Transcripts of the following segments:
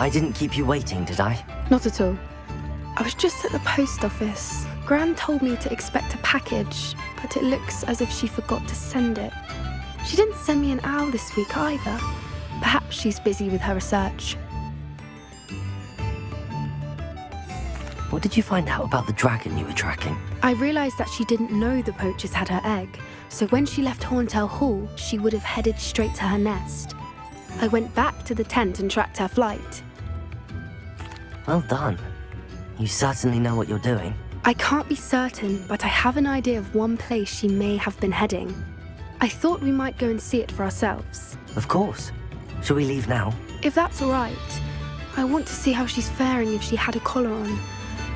I didn't keep you waiting, did I? Not at all. I was just at the post office. Gran told me to expect a package, but it looks as if she forgot to send it. She didn't send me an owl this week either. Perhaps she's busy with her research. What did you find out about the dragon you were tracking? I realised that she didn't know the poachers had her egg, so when she left Horntail Hall, she would have headed straight to her nest. I went back to the tent and tracked her flight. Well done. You certainly know what you're doing. I can't be certain, but I have an idea of one place she may have been heading. I thought we might go and see it for ourselves. Of course. Shall we leave now? If that's all right. I want to see how she's faring if she had a collar on.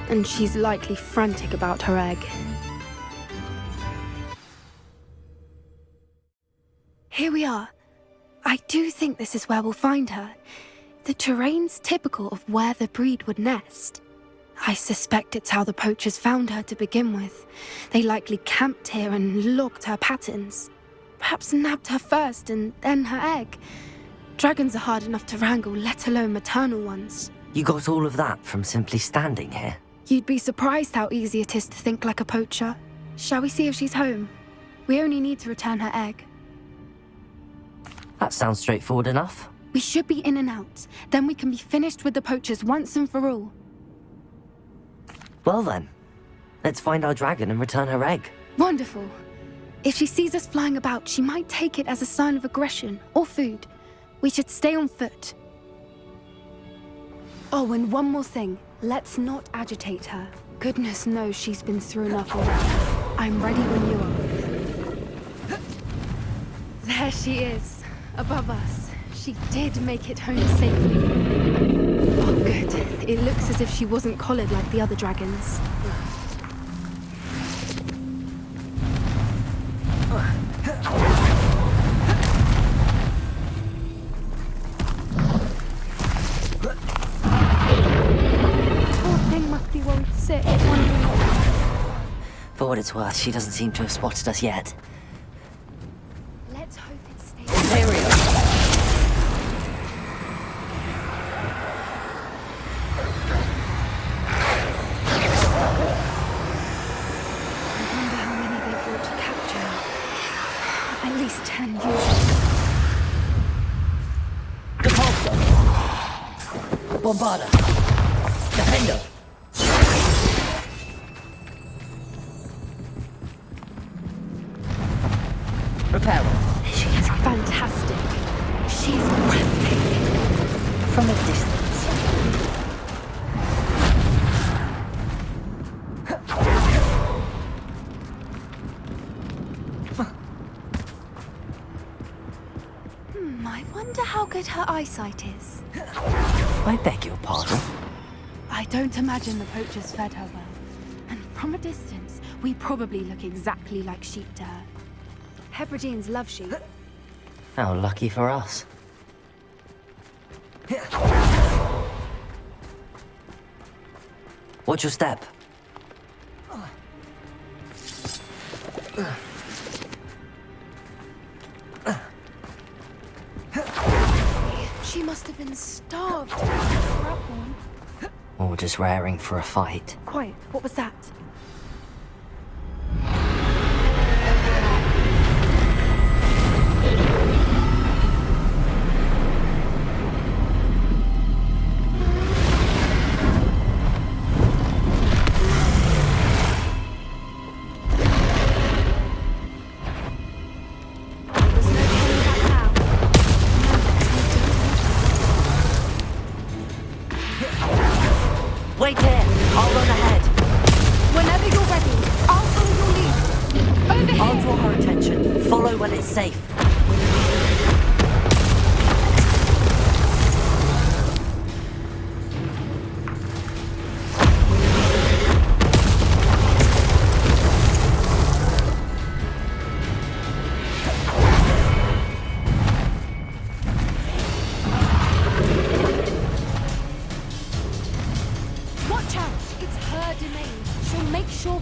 And she's likely frantic about her egg. Here we are. I do think this is where we'll find her. The terrain's typical of where the breed would nest. I suspect it's how the poachers found her to begin with. They likely camped here and logged her patterns. Perhaps nabbed her first and then her egg. Dragons are hard enough to wrangle, let alone maternal ones. You got all of that from simply standing here? You'd be surprised how easy it is to think like a poacher. Shall we see if she's home? We only need to return her egg. That sounds straightforward enough. We should be in and out. Then we can be finished with the poachers once and for all. Well then, let's find our dragon and return her egg. Wonderful. If she sees us flying about, she might take it as a sign of aggression or food. We should stay on foot. Oh, and one more thing. Let's not agitate her. Goodness knows she's been through enough already. I'm ready when you are. There she is, above us. She did make it home safely. Oh, good. It looks as if she wasn't collared like the other dragons. Sick, For what it's worth, she doesn't seem to have spotted us yet. Let's hope it stays. There we go. I wonder how many they brought to capture. At least 10 usually. Repulsor. Bombarda. Defender. Reparo. She is fantastic. She's breathtaking. From a distance. I wonder how good her eyesight is. I beg your pardon? I don't imagine the poachers fed her well. And from a distance, we probably look exactly like sheep to her. Hebrideans love sheep. How lucky for us. Watch your step. She must have been starved. Or just raring for a fight. Quiet, what was that? Wait here! I'll run ahead. Whenever you're ready, I'll follow your lead. Over here! I'll draw her attention. Follow when it's safe.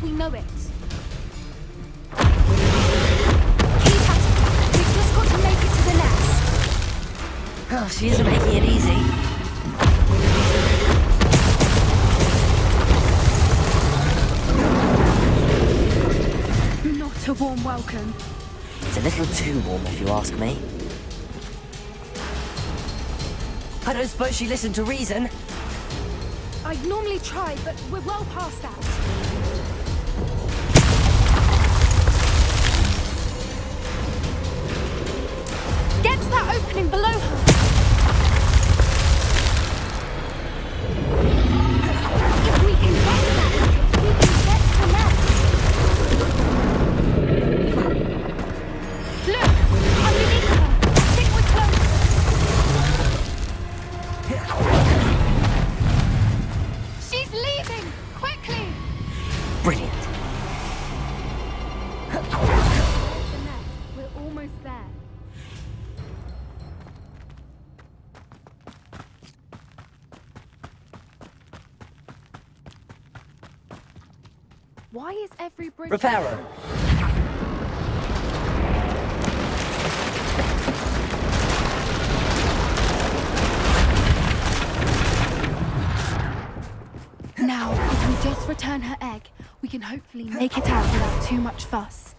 We know it. Keep at it. We've just got to make it to the nest. Oh, she isn't making it easy. welcome. It's a little too warm if you ask me. I don't suppose she listened to reason. I'd normally try, but we're well past that. Get to that opening below her! If we can get to that entrance, we can get to the nest! Look! Underneath her! I think we're close! She's leaving! Quickly! Brilliant. The nest. We're almost there. Why is every bridge... Reparo. Now, if we just return her egg, we can hopefully make it out without too much fuss.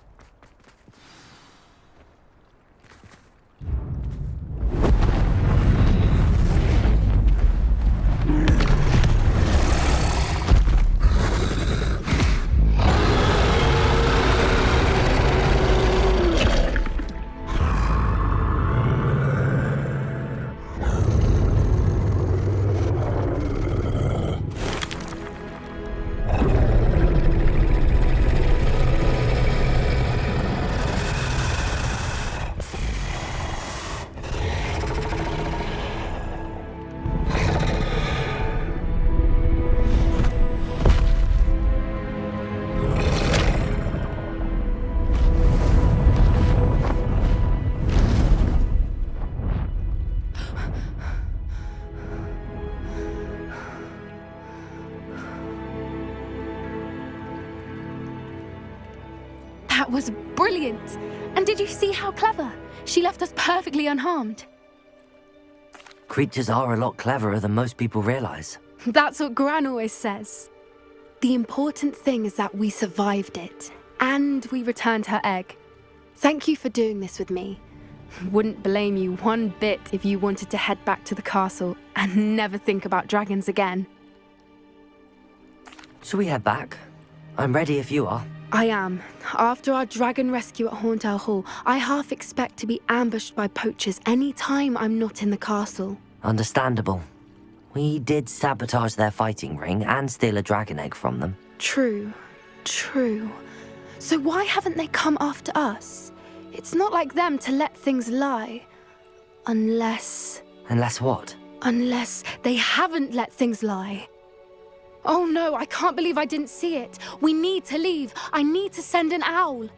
That was brilliant! And did you see how clever? She left us perfectly unharmed. Creatures are a lot cleverer than most people realize. That's what Gran always says. The important thing is that we survived it, and we returned her egg. Thank you for doing this with me. Wouldn't blame you one bit if you wanted to head back to the castle and never think about dragons again. Shall we head back? I'm ready if you are. I am. After our dragon rescue at Hauntel Hall, I half expect to be ambushed by poachers any time I'm not in the castle. Understandable. We did sabotage their fighting ring and steal a dragon egg from them. True. So why haven't they come after us? It's not like them to let things lie. Unless what? Unless they haven't let things lie. Oh no, I can't believe I didn't see it. We need to leave. I need to send an owl.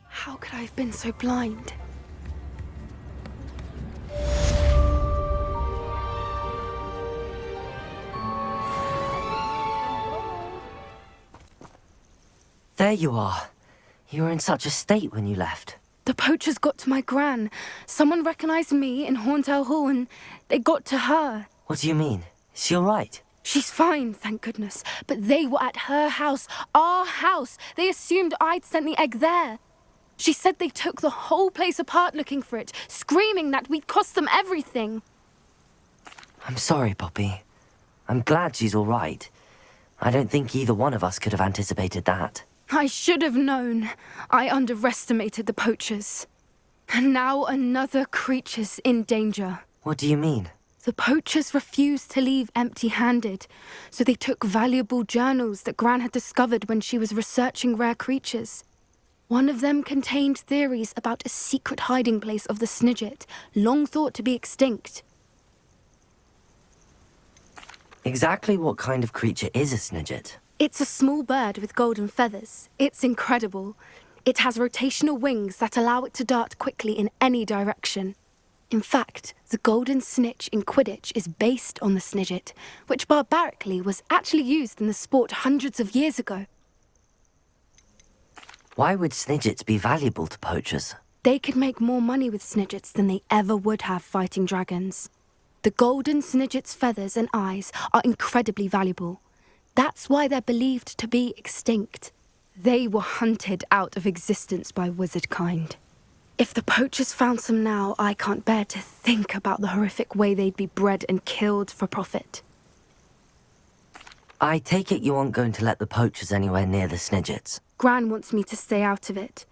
How could I have been so blind? There you are. You were in such a state when you left. The poachers got to my gran. Someone recognized me in Hauntel Hall and they got to her. What do you mean? Is she all right? She's fine, thank goodness. But they were at her house, our house. They assumed I'd sent the egg there. She said they took the whole place apart looking for it, screaming that we'd cost them everything. I'm sorry, Poppy. I'm glad she's all right. I don't think either one of us could have anticipated that. I should have known. I underestimated the poachers. And now another creature's in danger. What do you mean? The poachers refused to leave empty-handed, so they took valuable journals that Gran had discovered when she was researching rare creatures. One of them contained theories about a secret hiding place of the Snidget, long thought to be extinct. Exactly what kind of creature is a Snidget? It's a small bird with golden feathers. It's incredible. It has rotational wings that allow it to dart quickly in any direction. In fact, the golden snitch in Quidditch is based on the Snidget, which barbarically was actually used in the sport hundreds of years ago. Why would Snidgets be valuable to poachers? They could make more money with Snidgets than they ever would have fighting dragons. The golden snidget's feathers and eyes are incredibly valuable. That's why they're believed to be extinct. They were hunted out of existence by wizard kind. If the poachers found some now, I can't bear to think about the horrific way they'd be bred and killed for profit. I take it you aren't going to let the poachers anywhere near the snidgets. Gran wants me to stay out of it,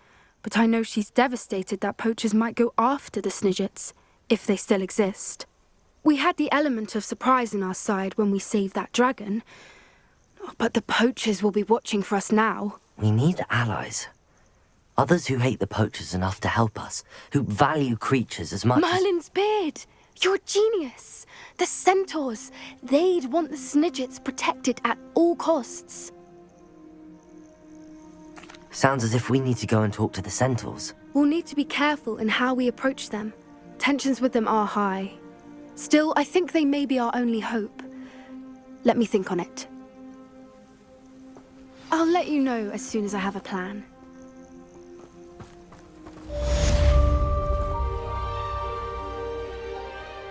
but I know she's devastated that poachers might go after the snidgets, if they still exist. We had the element of surprise on our side when we saved that dragon, but the poachers will be watching for us now. We need allies. Others who hate the poachers enough to help us, who value creatures as much Merlin's beard! You're a genius! The centaurs! They'd want the snidgets protected at all costs. Sounds as if we need to go and talk to the centaurs. We'll need to be careful in how we approach them. Tensions with them are high. Still, I think they may be our only hope. Let me think on it. I'll let you know as soon as I have a plan.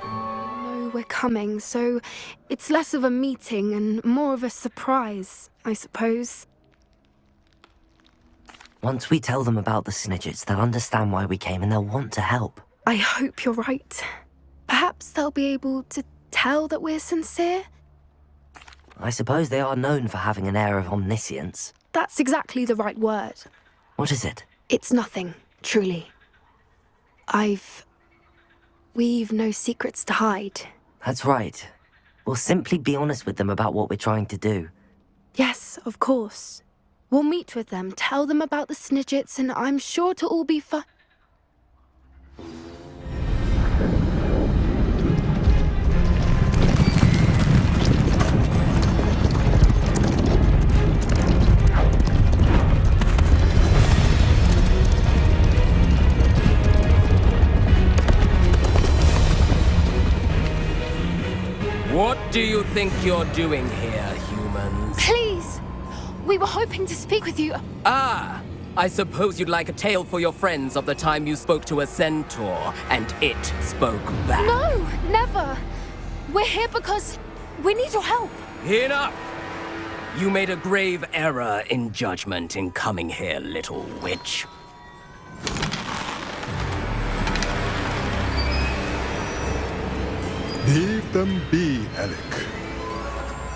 No, we're coming, so it's less of a meeting and more of a surprise, I suppose. Once we tell them about the snidgets, they'll understand why we came and they'll want to help. I hope you're right. Perhaps they'll be able to tell that we're sincere? I suppose they are known for having an air of omniscience. That's exactly the right word. What is it? It's nothing, truly. We've no secrets to hide. That's right. We'll simply be honest with them about what we're trying to do. Yes, of course. We'll meet with them, tell them about the snidgets, and I'm sure to all be fine. What do you think you're doing here, humans? Please! We were hoping to speak with you. Ah! I suppose you'd like a tale for your friends of the time you spoke to a centaur, and it spoke back. No, never! We're here because we need your help. Enough! You made a grave error in judgment in coming here, little witch. Leave them be, Alec.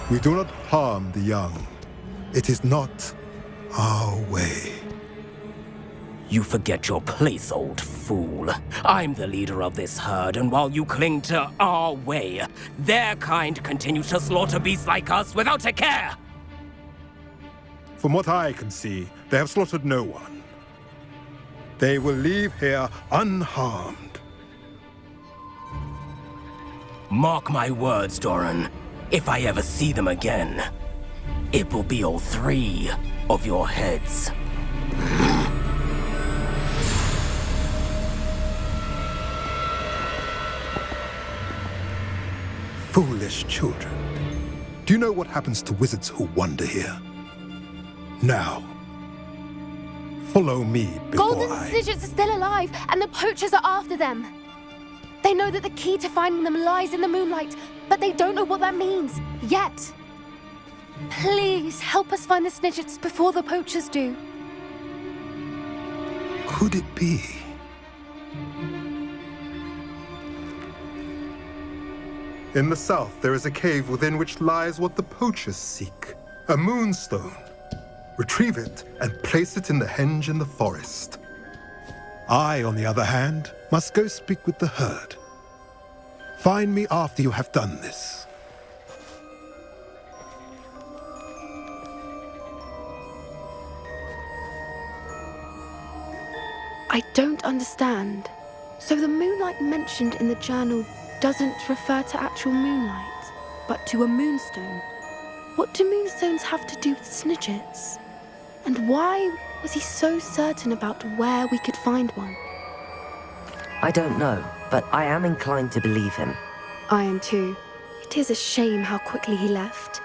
We do not harm the young. It is not our way. You forget your place, old fool. I'm the leader of this herd, and while you cling to our way, their kind continue to slaughter beasts like us without a care! From what I can see, they have slaughtered no one. They will leave here unharmed. Mark my words, Doran. If I ever see them again, it will be all 3 of your heads. Foolish children. Do you know what happens to wizards who wander here? Now, follow me before Golden snidgets are still alive, and the poachers are after them. They know that the key to finding them lies in the moonlight, but they don't know what that means, yet. Please, help us find the snidgets before the poachers do. Could it be? In the south, there is a cave within which lies what the poachers seek. A moonstone. Retrieve it and place it in the henge in the forest. I, on the other hand, must go speak with the herd. Find me after you have done this. I don't understand. So the moonlight mentioned in the journal doesn't refer to actual moonlight, but to a moonstone. What do moonstones have to do with snidgets? And why was he so certain about where we could find one? I don't know, but I am inclined to believe him. I am too. It is a shame how quickly he left.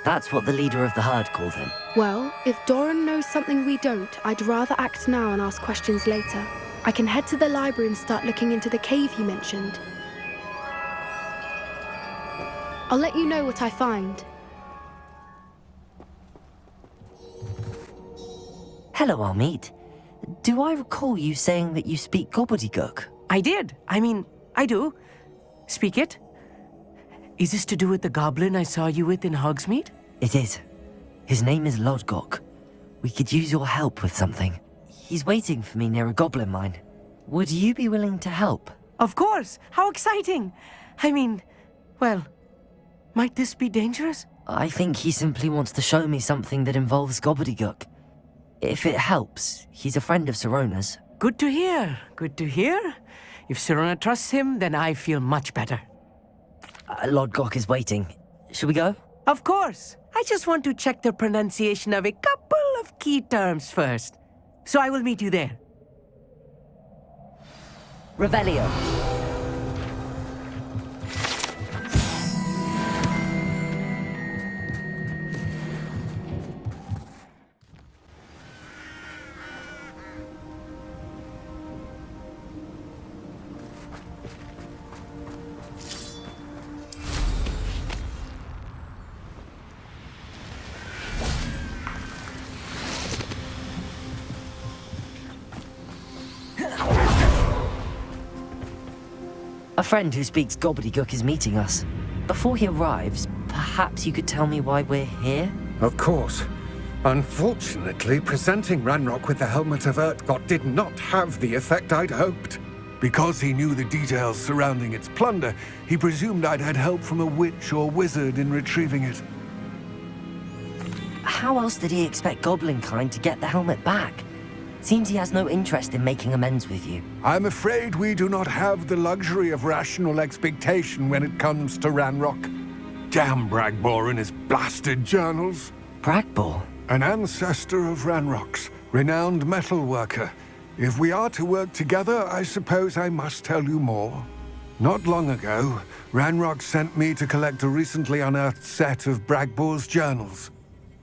That's what the leader of the herd called him. Well, if Doran knows something we don't, I'd rather act now and ask questions later. I can head to the library and start looking into the cave he mentioned. I'll let you know what I find. Hello, Amit. Do I recall you saying that you speak gobbledygook? I did. I do. Speak it. Is this to do with the goblin I saw you with in Hogsmeade? It is. His name is Lodgok. We could use your help with something. He's waiting for me near a goblin mine. Would you be willing to help? Of course. How exciting. Well, might this be dangerous? I think he simply wants to show me something that involves gobbledygook. If it helps, he's a friend of Sirona's. Good to hear. Good to hear. If Sirona trusts him, then I feel much better. Lodgok is waiting. Should we go? Of course. I just want to check the pronunciation of a couple of key terms first. So I will meet you there. Revelio. A friend who speaks gobbledygook is meeting us. Before he arrives, perhaps you could tell me why we're here? Of course. Unfortunately, presenting Ranrock with the Helmet of Urtkot did not have the effect I'd hoped. Because he knew the details surrounding its plunder, he presumed I'd had help from a witch or wizard in retrieving it. How else did he expect Goblinkind to get the helmet back? Seems he has no interest in making amends with you. I'm afraid we do not have the luxury of rational expectation when it comes to Ranrock. Damn Bragbor and his blasted journals. Bragbor? An ancestor of Ranrock's, renowned metalworker. If we are to work together, I suppose I must tell you more. Not long ago, Ranrock sent me to collect a recently unearthed set of Bragbor's journals.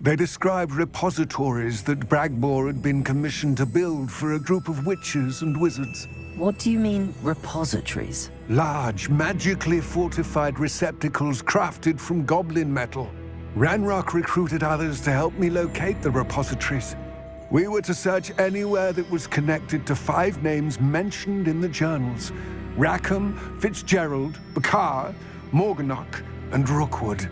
They described repositories that Bragbor had been commissioned to build for a group of witches and wizards. What do you mean, repositories? Large, magically fortified receptacles crafted from goblin metal. Ranrock recruited others to help me locate the repositories. We were to search anywhere that was connected to 5 names mentioned in the journals: Rackham, Fitzgerald, Bakar, Morganach, and Rookwood.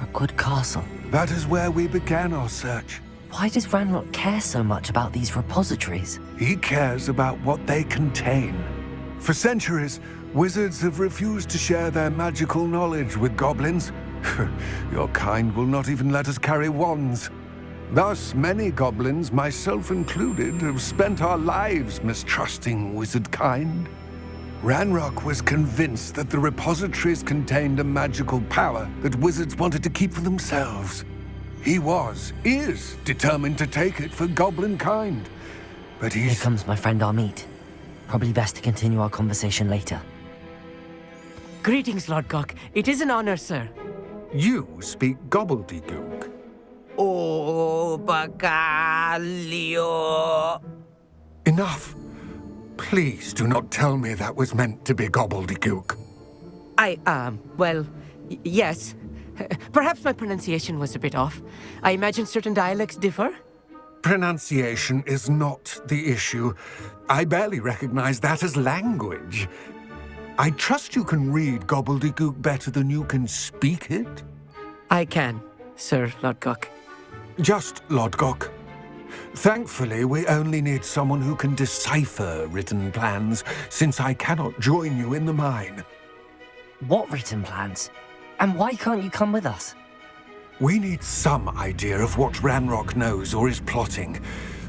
Rookwood Castle. That is where we began our search. Why does Ranrock care so much about these repositories? He cares about what they contain. For centuries, wizards have refused to share their magical knowledge with goblins. Your kind will not even let us carry wands. Thus, many goblins, myself included, have spent our lives mistrusting wizard kind. Ranrock was convinced that the repositories contained a magical power that wizards wanted to keep for themselves. He is determined to take it for goblin kind. But Here comes my friend Amit. Probably best to continue our conversation later. Greetings, Lodgok. It is an honor, sir. You speak gobbledygook. Oh, Bagalio. Enough. Please do not tell me that was meant to be gobbledygook. Yes. Perhaps my pronunciation was a bit off. I imagine certain dialects differ. Pronunciation is not the issue. I barely recognize that as language. I trust you can read gobbledygook better than you can speak it? I can, Sir Lodgok. Just Lodgok. Thankfully, we only need someone who can decipher written plans, since I cannot join you in the mine. What written plans? And why can't you come with us? We need some idea of what Ranrock knows or is plotting.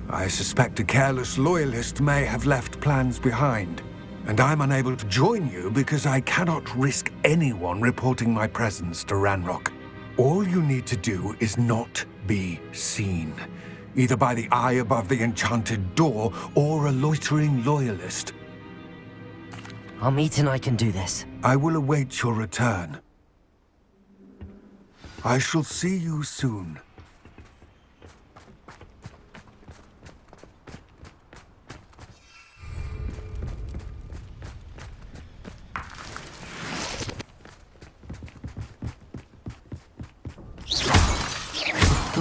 I suspect a careless loyalist may have left plans behind. And I'm unable to join you because I cannot risk anyone reporting my presence to Ranrock. All you need to do is not be seen, either by the eye above the enchanted door or a loitering loyalist. Amit and I can do this. I will await your return. I shall see you soon.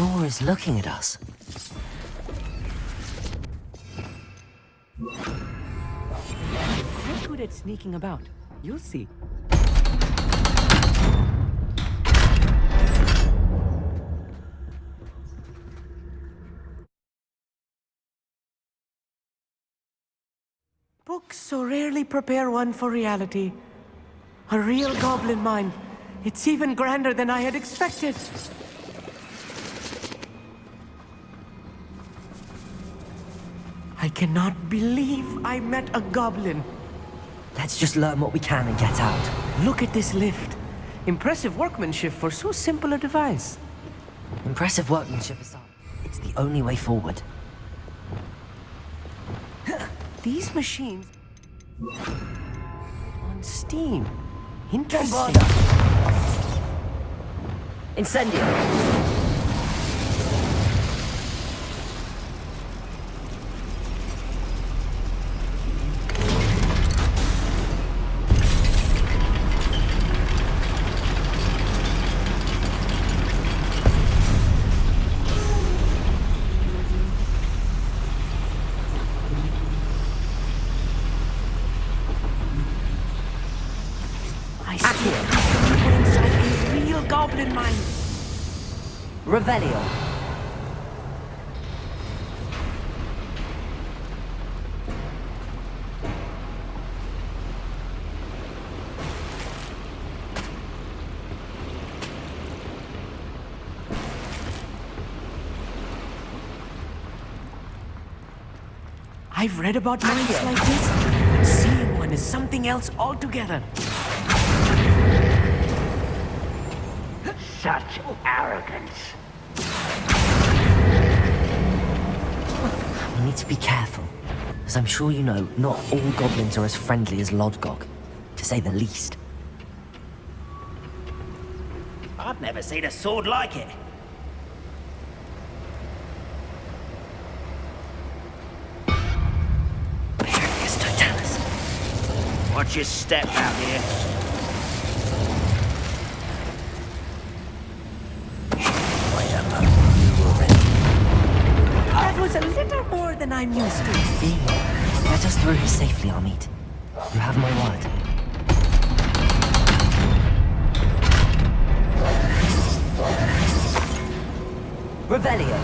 door is looking at us. Quite good at sneaking about. You'll see. Books so rarely prepare one for reality. A real goblin mine. It's even grander than I had expected. I cannot believe I met a goblin. Let's just learn what we can and get out. Look at this lift. Impressive workmanship for so simple a device. Impressive workmanship aside, it's the only way forward. These machines on steam. Interesting. Incendio! We're inside a real goblin mine. Revelio. I've read about mines like this, but seeing one is something else altogether. Such arrogance. We need to be careful. As I'm sure you know, not all goblins are as friendly as Lodgok, to say the least. I've never seen a sword like it. Perius Totalis. Watch your step out here. That was a little more than I'm used to. Let us through here safely, Amit. You have my word. Revelio.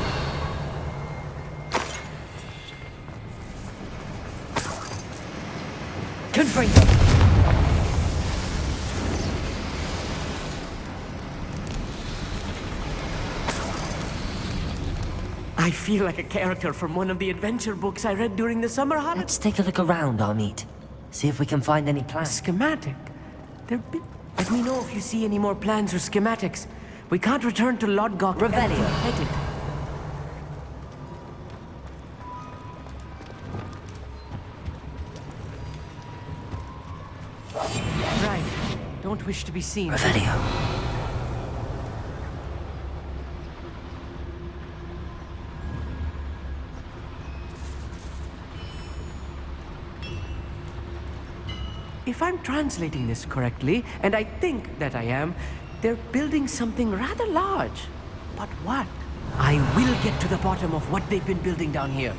Confringo. I feel like a character from one of the adventure books I read during the summer holidays. Let's take a look around, Amit. See if we can find any A plans. schematic. Let me know if you see any more plans or schematics. We can't return to Lodgok Revelio. empty-headed. Right. Don't wish to be seen. Revelio. If I'm translating this correctly, and I think that I am, they're building something rather large. But what? I will get to the bottom of what they've been building down here.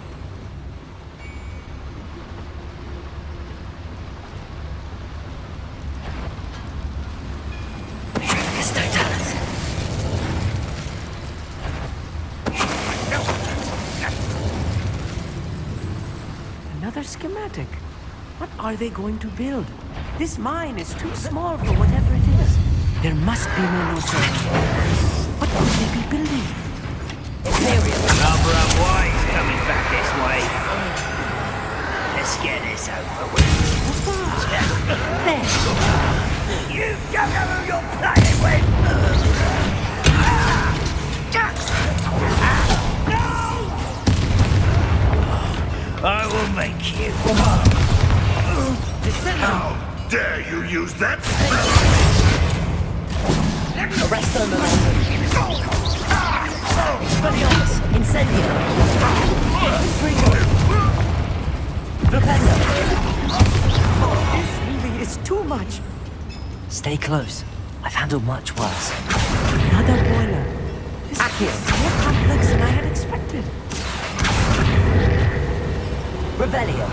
Perius Totalis. Another schematic. What are they going to build? This mine is too small for whatever it is. There must be more notes on it. What could they be building? Barbara White's coming back this way. Let's get this over with. You don't know who you're playing with! No! I will make you. How dare you use that? Arresto Momentum. Spanios. Incendio. Confringo. Flipendo. This really is too much. Stay close. I've handled much worse. Another boiler. This Accio. is more complex than I had expected. Revelio.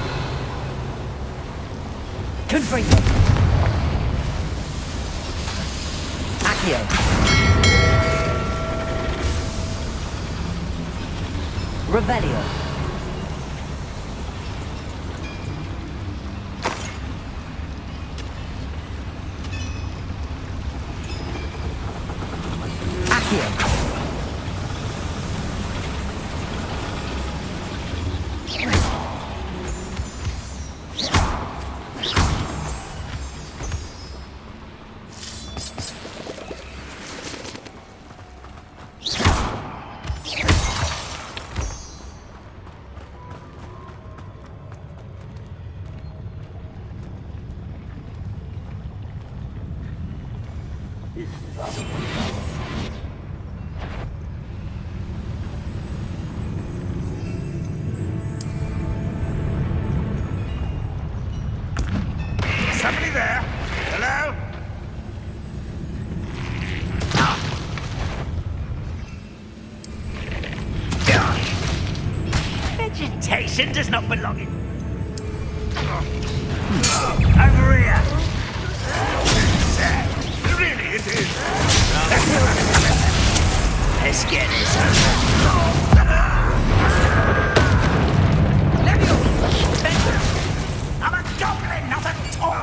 Confringo. Accio. Revelio. Accio. Somebody there? Hello? Vegetation does not belong in. Over here. Really, it is. Let's get this over. I'm a goblin, not a toy.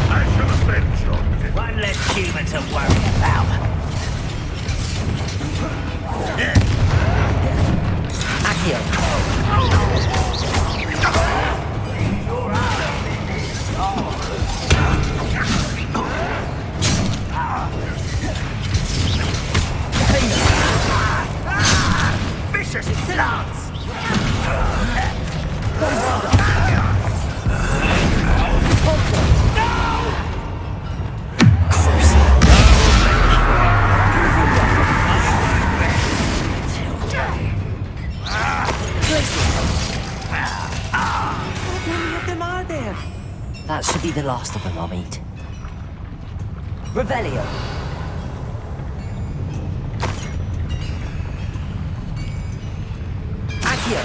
I shall avenge your death. One less human to worry about. Accio. Vicious lance! How many of them are there? That should be the last of them I'll meet. Revelio. Accio.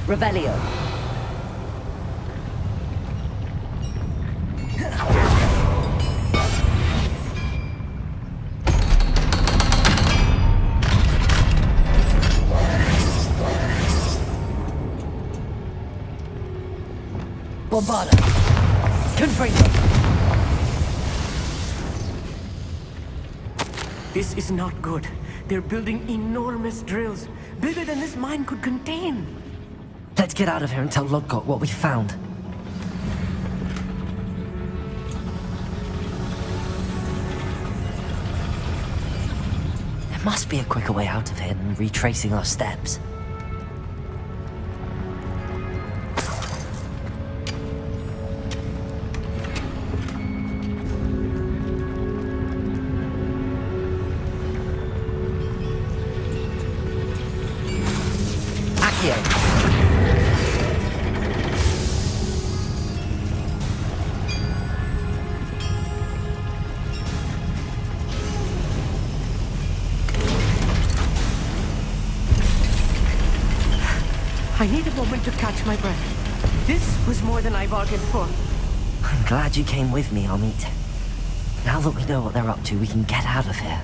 Revelio. Bombarda. Confringo. This is not good. They're building enormous drills, bigger than this mine could contain. Let's get out of here and tell Lodgok what we found. There must be a quicker way out of here than retracing our steps. Accio. I need a moment to catch my breath. This was more than I bargained for. I'm glad you came with me, Amit. Now that we know what they're up to, we can get out of here.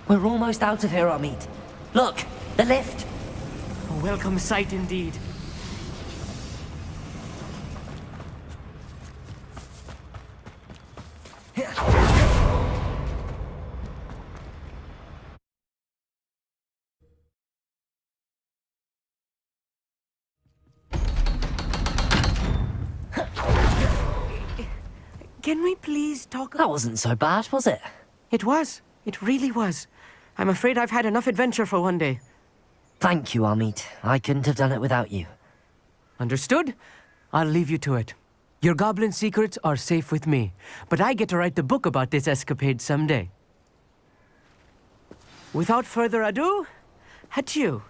We're almost out of here, Amit. Look, the lift. A welcome sight indeed. can we please talk That wasn't so bad, was it? It was. It really was. I'm afraid I've had enough adventure for one day. Thank you, Amit. I couldn't have done it without you. Understood? I'll leave you to it. Your goblin secrets are safe with me, but I get to write the book about this escapade someday. Without further ado, adieu.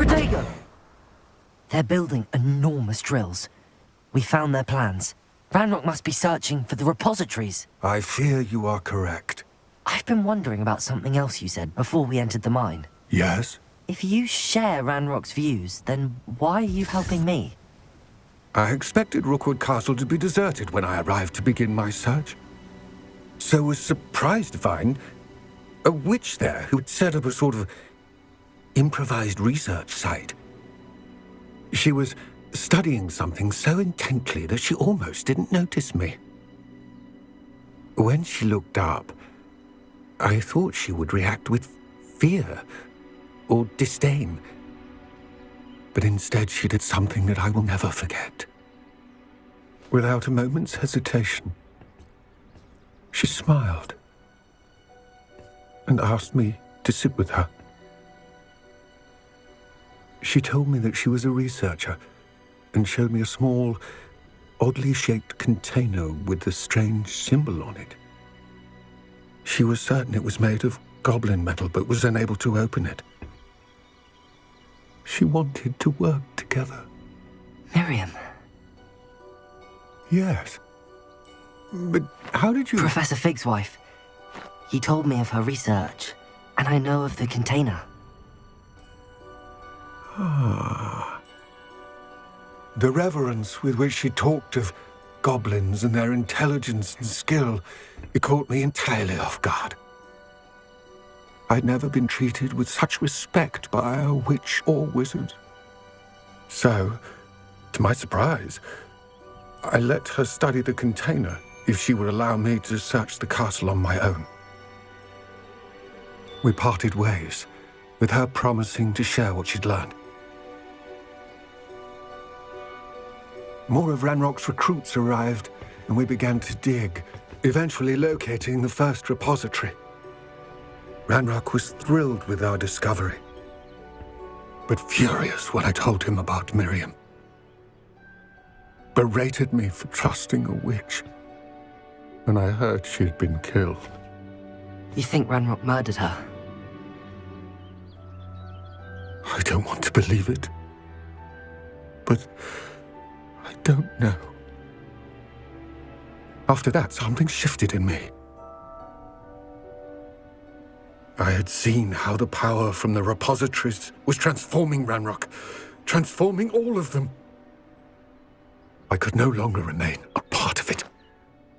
Protego! They're building enormous drills. We found their plans. Ranrock must be searching for the repositories. I fear you are correct. I've been wondering about something else you said before we entered the mine. Yes? If you share Ranrock's views, then why are you helping me? I expected Rookwood Castle to be deserted when I arrived to begin my search. So was surprised to find a witch there who'd set up a sort of improvised research site. She was studying something so intently that she almost didn't notice me. When she looked up, I thought she would react with fear or disdain. But instead she did something that I will never forget. Without a moment's hesitation, she smiled and asked me to sit with her. She told me that she was a researcher and showed me a small, oddly shaped container with a strange symbol on it. She was certain it was made of goblin metal, but was unable to open it. She wanted to work together. Miriam. Yes. But how did you... Professor Fig's wife. He told me of her research, and I know of the container. Ah. The reverence with which she talked of goblins and their intelligence and skill, it caught me entirely off guard. I'd never been treated with such respect by a witch or wizard. So, to my surprise, I let her study the container if she would allow me to search the castle on my own. We parted ways, with her promising to share what she'd learned. More of Ranrock's recruits arrived, and we began to dig, eventually locating the first repository. Ranrock was thrilled with our discovery, but furious when I told him about Miriam. Berated me for trusting a witch, and I heard she'd been killed. You think Ranrock murdered her? I don't want to believe it, but I don't know. After that, something shifted in me. I had seen how the power from the repositories was transforming Ranrock, transforming all of them. I could no longer remain a part of it.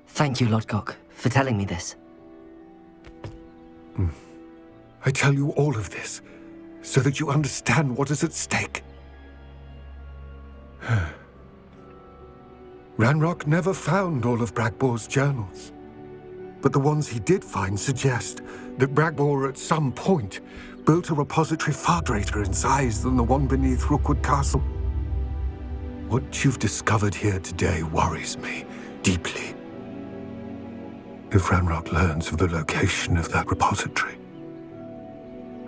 Thank you, Lodgok, for telling me this. I tell you all of this so that you understand what is at stake. Ranrock never found all of Bragbor's journals, but the ones he did find suggest that Bragbor at some point built a repository far greater in size than the one beneath Rookwood Castle. What you've discovered here today worries me deeply. If Ranrock learns of the location of that repository,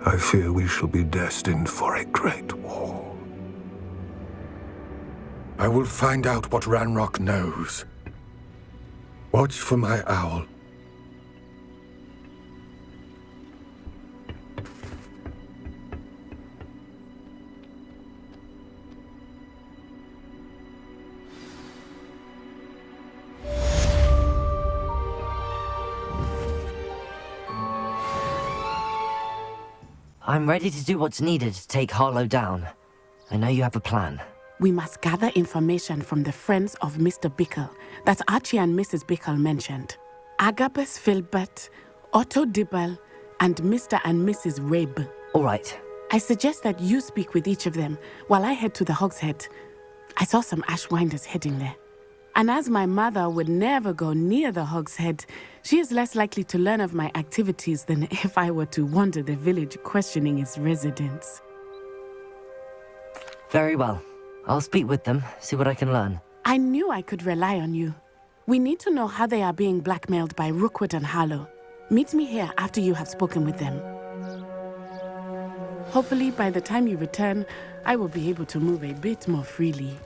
I fear we shall be destined for a great war. I will find out what Ranrock knows. Watch for my owl. I'm ready to do what's needed to take Harlow down. I know you have a plan. We must gather information from the friends of Mr. Bickle that Archie and Mrs. Bickle mentioned. Agabus Filbert, Otto Dibble, and Mr. and Mrs. Rabe. All right. I suggest that you speak with each of them while I head to the Hogshead. I saw some Ashwinders heading there. And as my mother would never go near the Hogshead, she is less likely to learn of my activities than if I were to wander the village questioning its residents. Very well. I'll speak with them, see what I can learn. I knew I could rely on you. We need to know how they are being blackmailed by Rookwood and Harlow. Meet me here after you have spoken with them. Hopefully, by the time you return, I will be able to move a bit more freely.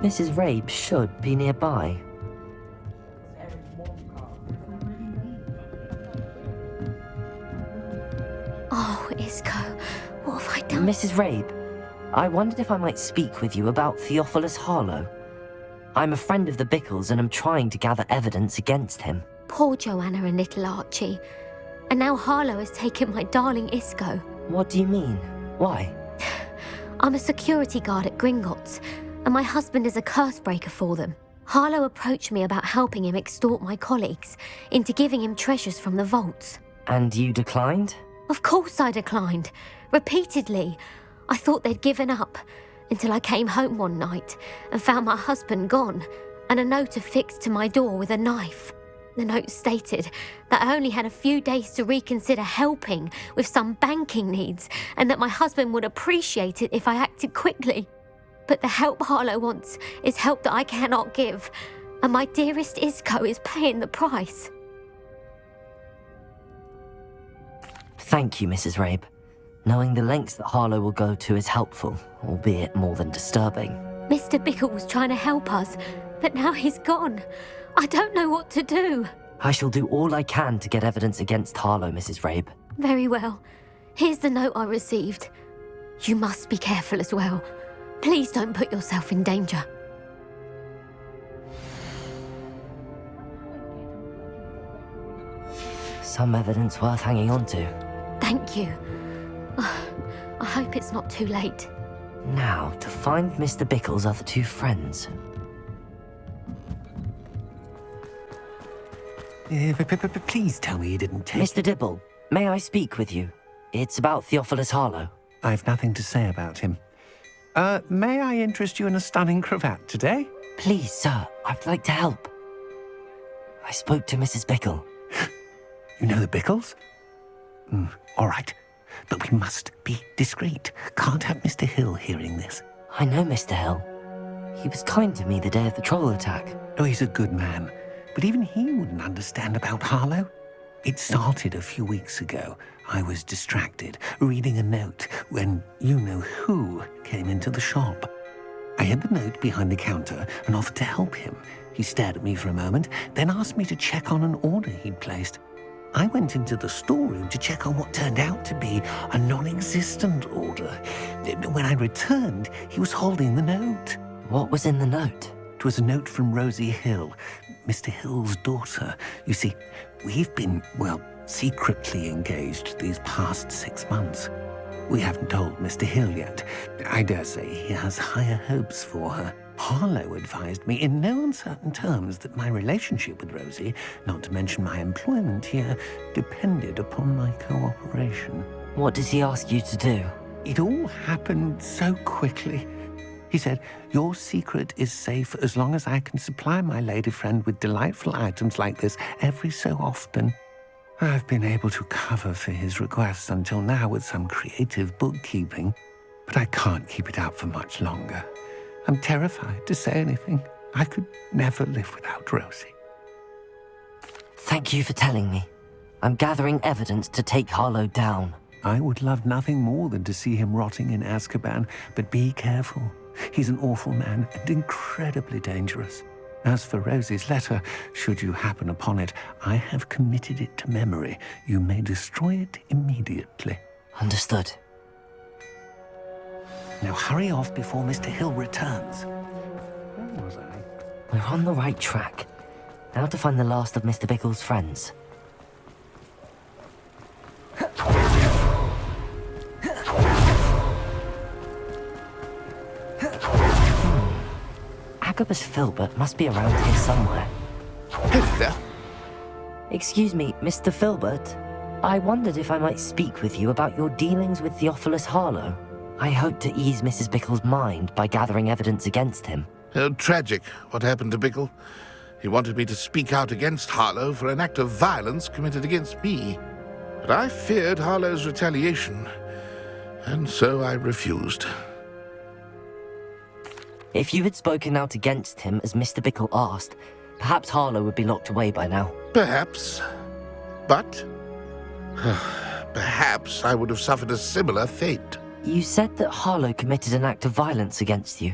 Mrs. Rabe should be nearby. Oh, Isco, what have I done? Mrs. Rabe, I wondered if I might speak with you about Theophilus Harlow. I'm a friend of the Bickles and I'm trying to gather evidence against him. Poor Joanna and little Archie. And now Harlow has taken my darling Isco. What do you mean? Why? I'm a security guard at Gringotts, and my husband is a curse breaker for them. Harlow approached me about helping him extort my colleagues into giving him treasures from the vaults. And you declined? Of course I declined. Repeatedly. I thought they'd given up, until I came home one night and found my husband gone, and a note affixed to my door with a knife. The note stated that I only had a few days to reconsider helping with some banking needs, and that my husband would appreciate it if I acted quickly. But the help Harlow wants is help that I cannot give, and my dearest Isco is paying the price. Thank you, Mrs. Rabe. Knowing the lengths that Harlow will go to is helpful, albeit more than disturbing. Mr. Bickle was trying to help us, but now he's gone. I don't know what to do. I shall do all I can to get evidence against Harlow, Mrs. Rabe. Very well. Here's the note I received. You must be careful as well. Please don't put yourself in danger. Some evidence worth hanging on to. Thank you. I hope it's not too late. Now, to find Mr. Bickle's other two friends. Please tell me you didn't take... Mr. Dibble, may I speak with you? It's about Theophilus Harlow. I've nothing to say about him. May I interest you in a stunning cravat today? Please, sir, I'd like to help. I spoke to Mrs. Bickle. You know the Bickles? All right. But we must be discreet. Can't have Mr. Hill hearing this. I know Mr. Hill. He was kind to me the day of the troll attack. Oh, he's a good man. But even he wouldn't understand about Harlow. It started a few weeks ago. I was distracted, reading a note, when you-know-who came into the shop. I hid the note behind the counter and offered to help him. He stared at me for a moment, then asked me to check on an order he'd placed. I went into the storeroom to check on what turned out to be a non-existent order. When I returned, he was holding the note. What was in the note? It was a note from Rosie Hill, Mr. Hill's daughter. You see, we've been, secretly engaged these past 6 months. We haven't told Mr. Hill yet. I dare say he has higher hopes for her. Harlow advised me in no uncertain terms that my relationship with Rosie, not to mention my employment here, depended upon my cooperation. What does he ask you to do? It all happened so quickly. He said, your secret is safe as long as I can supply my lady friend with delightful items like this every so often. I've been able to cover for his requests until now with some creative bookkeeping, but I can't keep it up for much longer. I'm terrified to say anything. I could never live without Rosie. Thank you for telling me. I'm gathering evidence to take Harlow down. I would love nothing more than to see him rotting in Azkaban, but be careful. He's an awful man and incredibly dangerous. As for Rosie's letter, should you happen upon it, I have committed it to memory. You may destroy it immediately. Understood. Now hurry off before Mr. Hill returns. Where was I? We're on the right track. Now to find the last of Mr. Bickle's friends. Agabus Filbert must be around here somewhere. Hello there. Excuse me, Mr. Filbert. I wondered if I might speak with you about your dealings with Theophilus Harlow. I hope to ease Mrs. Bickle's mind by gathering evidence against him. Tragic, what happened to Bickle. He wanted me to speak out against Harlow for an act of violence committed against me. But I feared Harlow's retaliation, and so I refused. If you had spoken out against him as Mr. Bickle asked, perhaps Harlow would be locked away by now. Perhaps. But perhaps I would have suffered a similar fate. You said that Harlow committed an act of violence against you.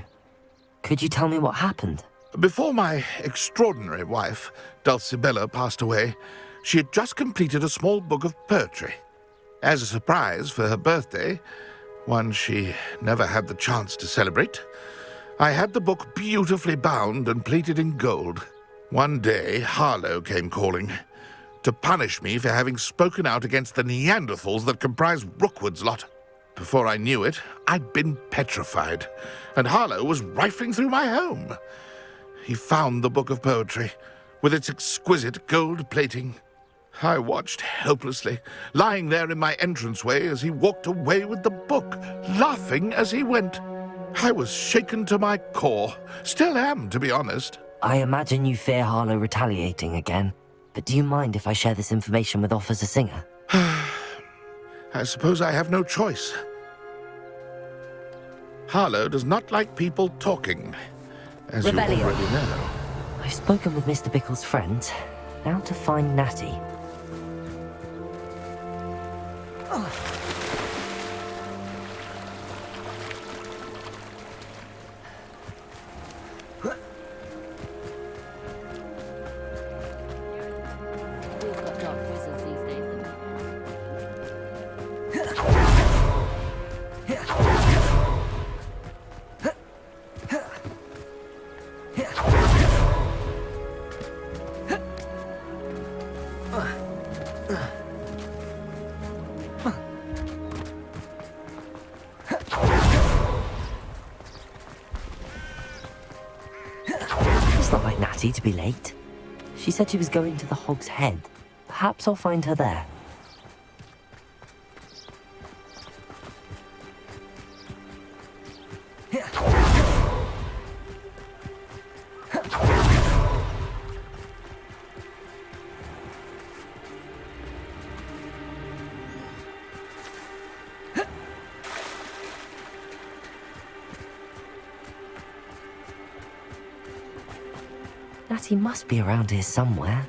Could you tell me what happened? Before my extraordinary wife, Dulcibella, passed away, she had just completed a small book of poetry. As a surprise for her birthday, one she never had the chance to celebrate, I had the book beautifully bound and plated in gold. One day, Harlow came calling to punish me for having spoken out against the Neanderthals that comprise Rookwood's lot. Before I knew it, I'd been petrified, and Harlow was rifling through my home. He found the book of poetry, with its exquisite gold plating. I watched helplessly, lying there in my entranceway as he walked away with the book, laughing as he went. I was shaken to my core. Still am, to be honest. I imagine you fear Harlow retaliating again, but do you mind if I share this information with Officer Singer? I suppose I have no choice. Harlow does not like people talking, as you already know. I've spoken with Mr. Bickle's friend. Now to find Natty. It's not like Natty to be late. She said she was going to the Hog's Head. Perhaps I'll find her there. Natty must be around here somewhere.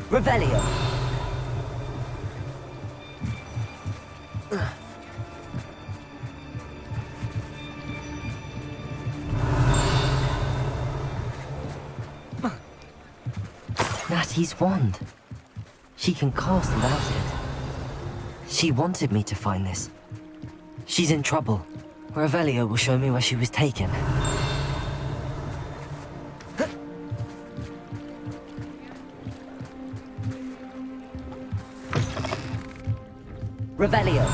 Revelio. Natty's wand. She can cast without it. She wanted me to find this. She's in trouble. Revelio will show me where she was taken. Revelio.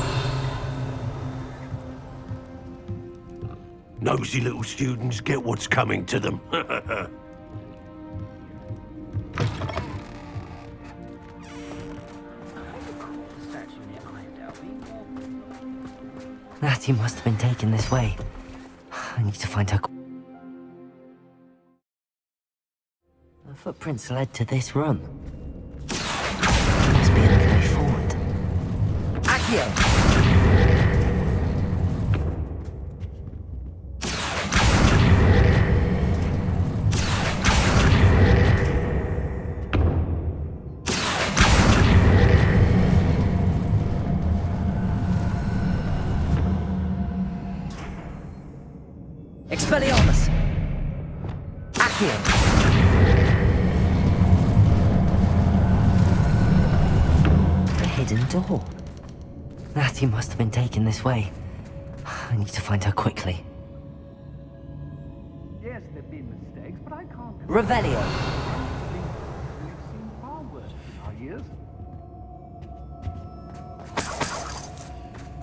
Nosy little students get what's coming to them. Natty must have been taken this way. I need to find her. The footprints led to this room. There must be another way forward. Accio! Expelliarmus! Accio! A hidden door. Natty must have been taken this way. I need to find her quickly. Yes, there've been mistakes, but Revelio.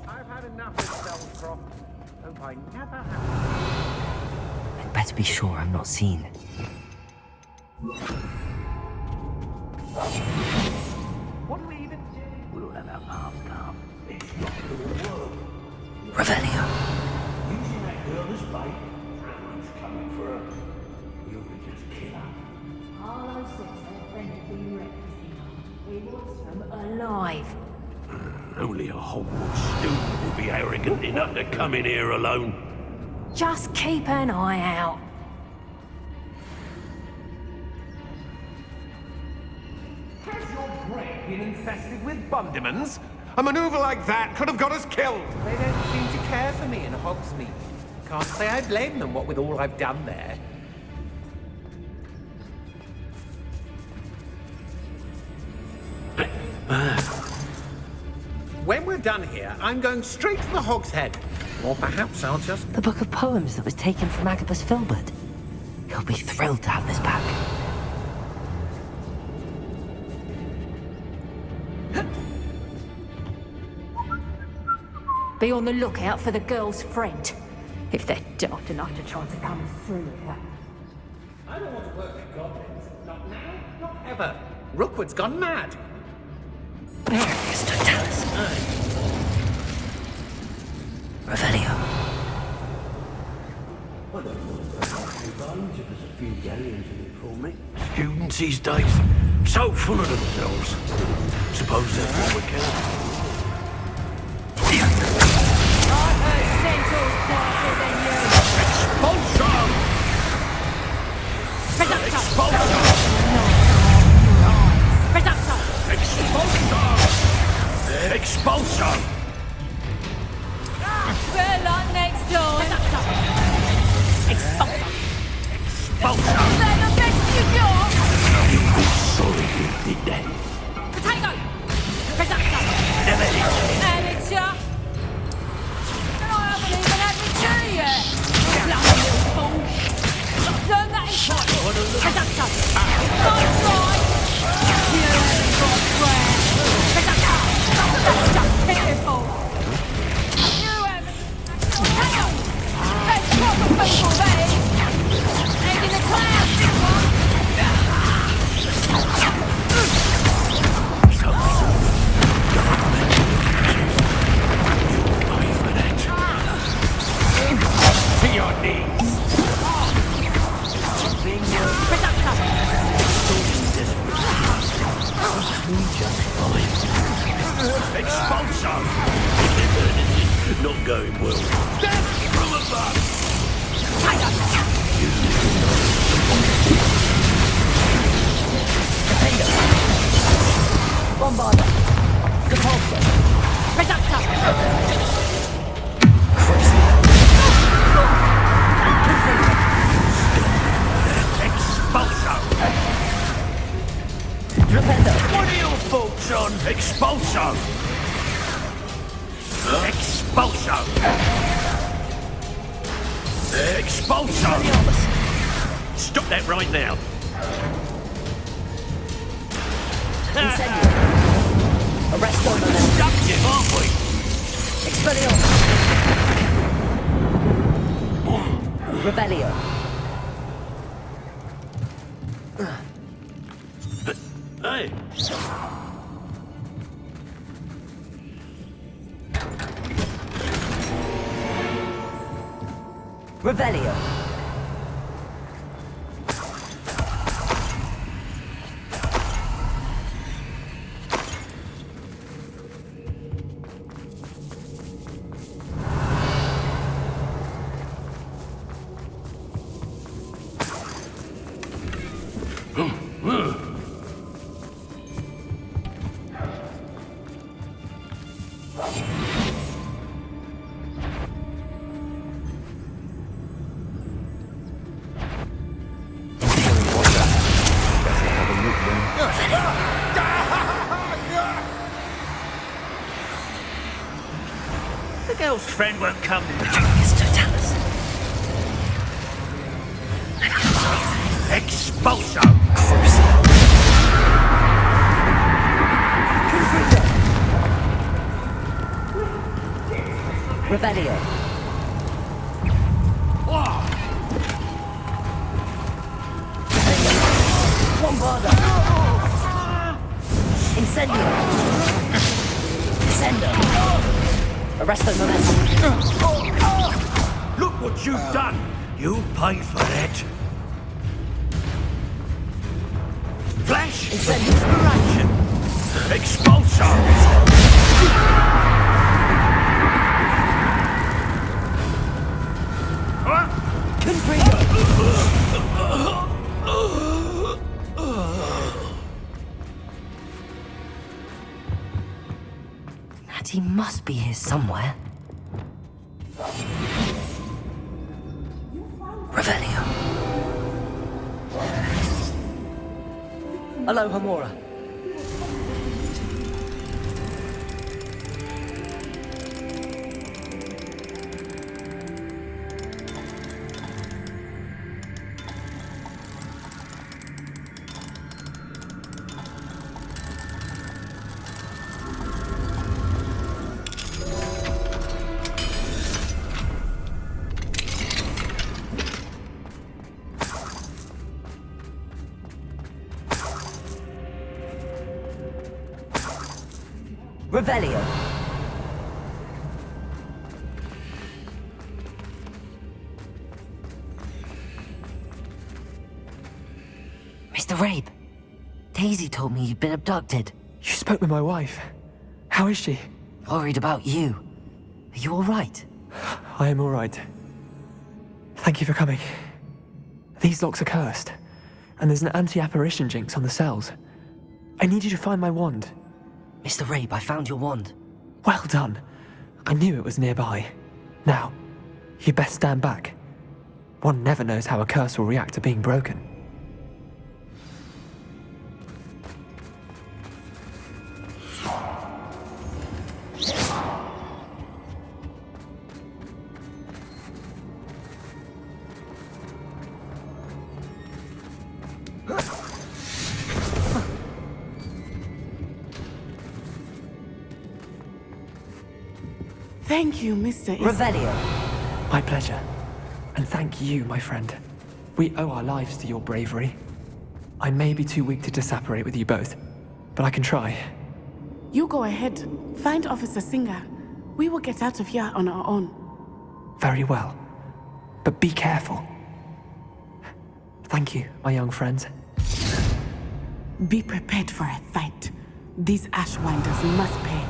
I've had enough of Belcroft. Hope I never have. I'd better be sure I'm not seen. What do we even do? We'll have our past up. It's not the world. Revelio. Using that girl as bait. Someone's coming for her. You'll just kill her. Harlow says their friend had been wrecked. He wants them alive. Only a Hogwarts student would be arrogant enough to come in here alone. Just keep an eye out. Has your brain been infested with bundimans? A maneuver like that could have got us killed. They don't seem to care for me in Hogsmeade. Can't say I blame them, what with all I've done there. When we're done here, I'm going straight to the Hog's Head. Or perhaps I'll just... The book of poems that was taken from Agabus Filbert. He'll be thrilled to have this back. Be on the lookout for the girl's friend. If they're daft enough to try to come through here. I don't want to work with goblins. Not now, not ever. Rookwood's gone mad. Marius Totalis. Revelio. I don't want to break my few bones if there's a few galleons in it for me. Students these days, so full of themselves. Suppose that's what we can. I've heard centaurs quieter than you. Expulsion! Reducto! Expulsion! Reducto! Expulsion! Expulsion! Better luck next time. Reducto! Expulsion! Expulsion! Is that the best you got? You'll be sorry you did that. Potato! Reducto! Amateur! And I haven't even had my tea yet! Bloody little fool! Learn that in time! Reducto! Nice try! You haven't got breath! Reducto! That's just pitiful! You haven't... Potato! That's proper people, that is! And in the clouds, this one! To your knees! Expulsion! Not going well. Death from above! Bombarda. Depulso. Reducto! Expulsion! Rependo. What are your thoughts on expulsion? Expulsion! Expulsion! Stop that right now! Incendio. Arresto Memento. Stuck you, aren't we? Expelliarmus. Revelio. Hey! Revelio. The girl's friend won't come. Marius Totalis. Expulsion! Expulso! Revelio. Bombarda. Incendio. Descendo. Arresto momentum. Look what you've done! You paid for it! Flash! Inspiration! Expulso! Natty must be here somewhere. Revelio. Aloha Mora. Revelio. Mr. Rabe, Daisy told me you'd been abducted. You spoke with my wife. How is she? Worried about you. Are you all right? I am all right. Thank you for coming. These locks are cursed, and there's an anti-apparition jinx on the cells. I need you to find my wand. Mr. Rabe, I found your wand. Well done. I knew it was nearby. Now, you best stand back. One never knows how a curse will react to being broken. Thank you, Mr. Revelio. My pleasure. And thank you, my friend. We owe our lives to your bravery. I may be too weak to disapparate with you both, but I can try. You go ahead. Find Officer Singer. We will get out of here on our own. Very well. But be careful. Thank you, my young friends. Be prepared for a fight. These Ashwinders must pay.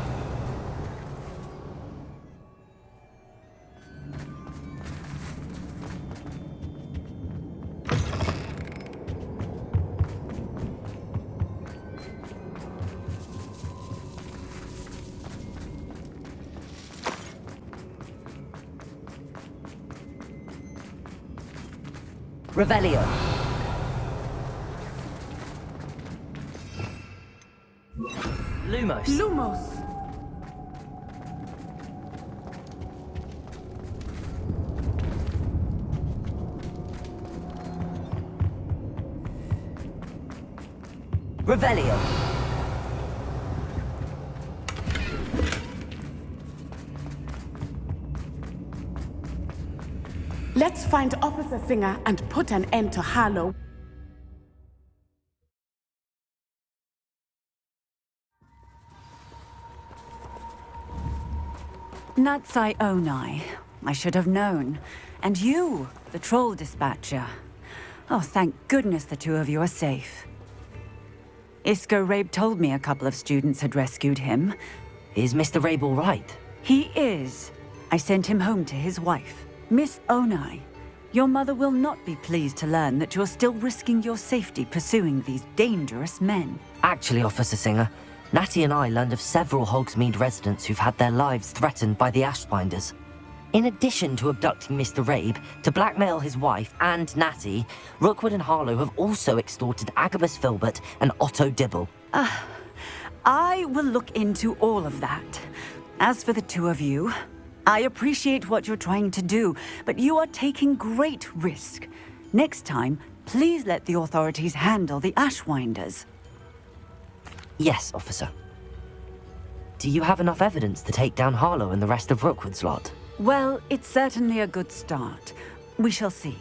Revelio. Lumos. Lumos. Revelio. Let's find Officer Singer and put an end to Harlow. Natsai Onai. I should have known. And you, the troll dispatcher. Oh, thank goodness the two of you are safe. Isco Rabe told me a couple of students had rescued him. Is Mr. Rabe all right? He is. I sent him home to his wife. Miss Onai, your mother will not be pleased to learn that you're still risking your safety pursuing these dangerous men. Actually, Officer Singer, Natty and I learned of several Hogsmeade residents who've had their lives threatened by the Ashbinders. In addition to abducting Mr. Rabe to blackmail his wife and Natty, Rookwood and Harlow have also extorted Agabus Filbert and Otto Dibble. I will look into all of that. As for the two of you, I appreciate what you're trying to do, but you are taking great risk. Next time, Please let the authorities handle the Ashwinders. Yes, officer. Do you have enough evidence to take down Harlow and the rest of Rookwood's lot? Well, it's certainly a good start. We shall see.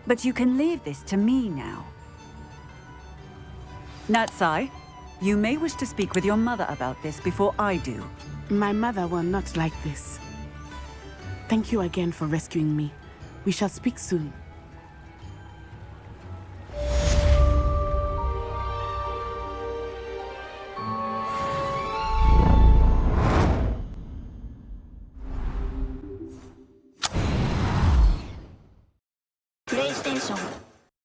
But you can leave this to me now. Natsai, you may wish to speak with your mother about this before I do. My mother will not like this. Thank you again for rescuing me. We shall speak soon. PlayStation